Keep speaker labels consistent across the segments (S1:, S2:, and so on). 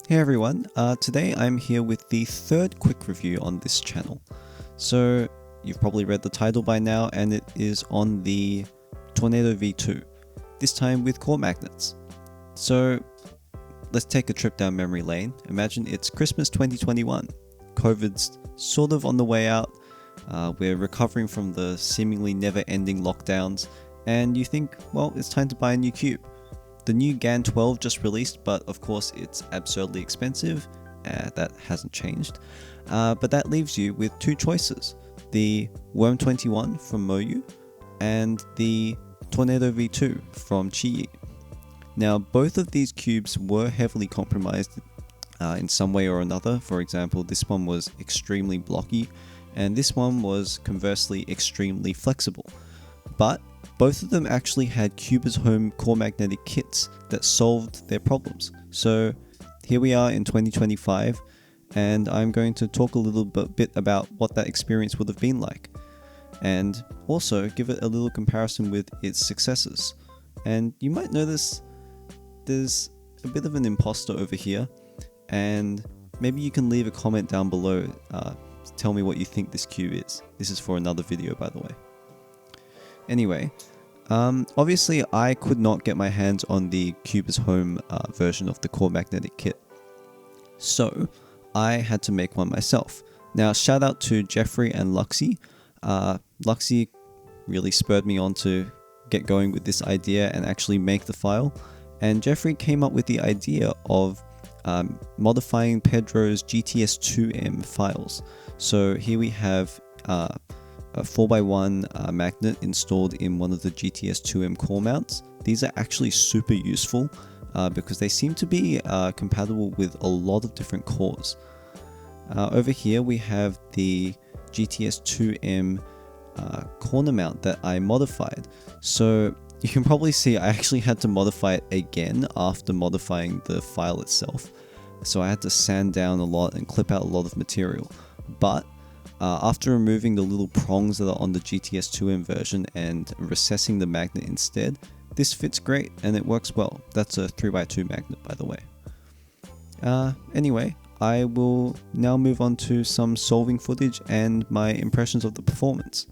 S1: Hey everyone, today I'm here with the third quick review on this channel. So you've probably read the title by now, and it is on the Tornado V2, this time with core magnets. So let's take a trip down memory lane. Imagine it's Christmas 2021, COVID's sort of on the way out, we're recovering from the seemingly never-ending lockdowns, and you think, well, it's time to buy a new cube. The new GAN 12 just released, but of course it's absurdly expensive. That hasn't changed. But that leaves you with two choices. The Worm 21 from Moyu and the Tornado V2 from Chiyi. Now both of these cubes were heavily compromised in some way or another. For example, this one was extremely blocky and this one was conversely extremely flexible. But both of them actually had CubeZZ core magnetic kits that solved their problems. So here we are in 2025, and I'm going to talk a little bit about what that experience would have been like, and also give it a little comparison with its successors. And you might notice there's a bit of an imposter over here, and maybe you can leave a comment down below, tell me what you think this cube is. This is for another video, by the way. Anyway, obviously I could not get my hands on the CubeZZ version of the core magnetic kit, so I had to make one myself. Now shout out to Jeffrey and Luxy. Luxy really spurred me on to get going with this idea and actually make the file, and Jeffrey came up with the idea of modifying Pedro's GTS2M files. So here we have a 4x1 magnet installed in one of the GTS2M core mounts. These are actually super useful because they seem to be compatible with a lot of different cores. Over here we have the GTS2M corner mount that I modified. So you can probably see I actually had to modify it again after modifying the file itself. So I had to sand down a lot and clip out a lot of material. But after removing the little prongs that are on the GTS2M version and recessing the magnet instead, this fits great and it works well. That's a 3x2 magnet, by the way. Anyway, I will now move on to some solving footage and my impressions of the performance.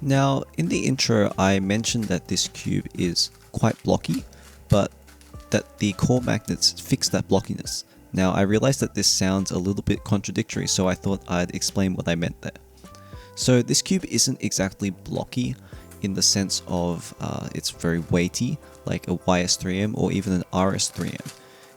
S1: Now, in the intro, I mentioned that this cube is quite blocky, but that the core magnets fix that blockiness. Now, I realized that this sounds a little bit contradictory, so I thought I'd explain what I meant there. So this cube isn't exactly blocky in the sense of it's very weighty, like a YS3M or even an RS3M.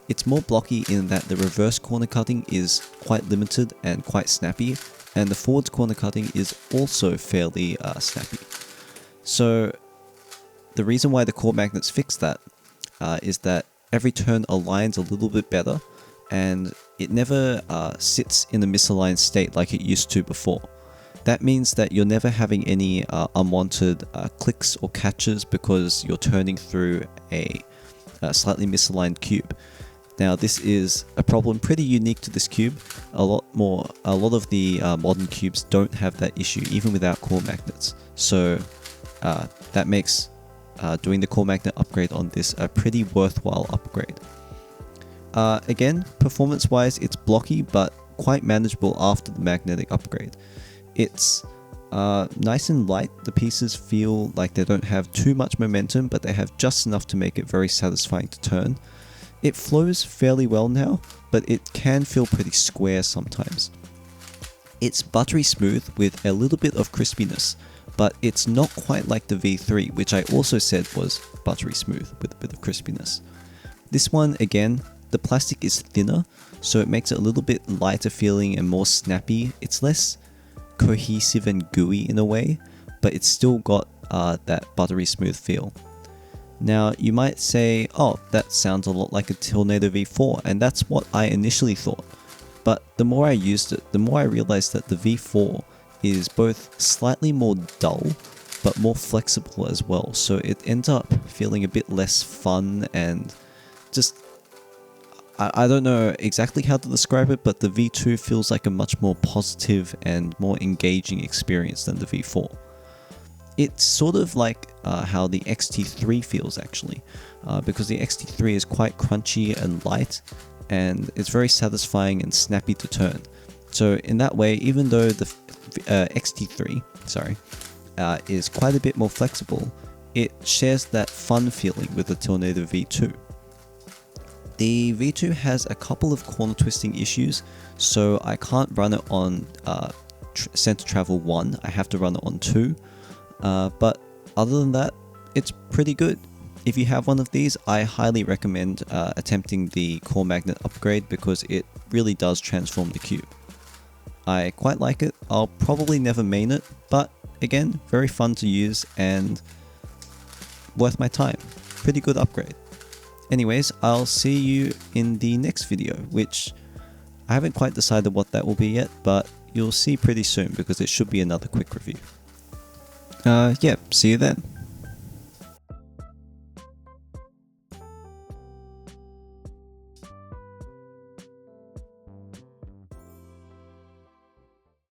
S1: It's more blocky in that the reverse corner cutting is quite limited and quite snappy, and the forwards corner cutting is also fairly snappy. So the reason why the core magnets fix that is that every turn aligns a little bit better, and it never sits in a misaligned state like it used to before. That means that you're never having any unwanted clicks or catches because you're turning through a slightly misaligned cube. Now this is a problem pretty unique to this cube. A lot of the modern cubes don't have that issue even without core magnets. So that makes doing the core magnet upgrade on this a pretty worthwhile upgrade. Again, performance-wise, it's blocky, but quite manageable after the magnetic upgrade. It's nice and light. The pieces feel like they don't have too much momentum, but they have just enough to make it very satisfying to turn. It flows fairly well now, but it can feel pretty square sometimes. It's buttery smooth with a little bit of crispiness, but it's not quite like the V3, which I also said was buttery smooth with a bit of crispiness. This one, again, the plastic is thinner, so it makes it a little bit lighter feeling and more snappy. It's less cohesive and gooey in a way, but it's still got that buttery smooth feel. Now, you might say, oh, that sounds a lot like a Tornado V4, and that's what I initially thought. But the more I used it, the more I realized that the V4 is both slightly more dull, but more flexible as well. So it ends up feeling a bit less fun and just, I don't know exactly how to describe it, but the V2 feels like a much more positive and more engaging experience than the V4. It's sort of like how the XT3 feels actually, because the XT3 is quite crunchy and light, and it's very satisfying and snappy to turn. So in that way, even though the XT3 is quite a bit more flexible, it shares that fun feeling with the Tornado V2. The V2 has a couple of corner twisting issues, so I can't run it on center travel 1, I have to run it on 2, but other than that, it's pretty good. If you have one of these, I highly recommend attempting the core magnet upgrade because it really does transform the Cube. I quite like it. I'll probably never main it, but again, very fun to use and worth my time. Pretty good upgrade. Anyways, I'll see you in the next video, which I haven't quite decided what that will be yet, but you'll see pretty soon because it should be another quick review. Yeah, see you then.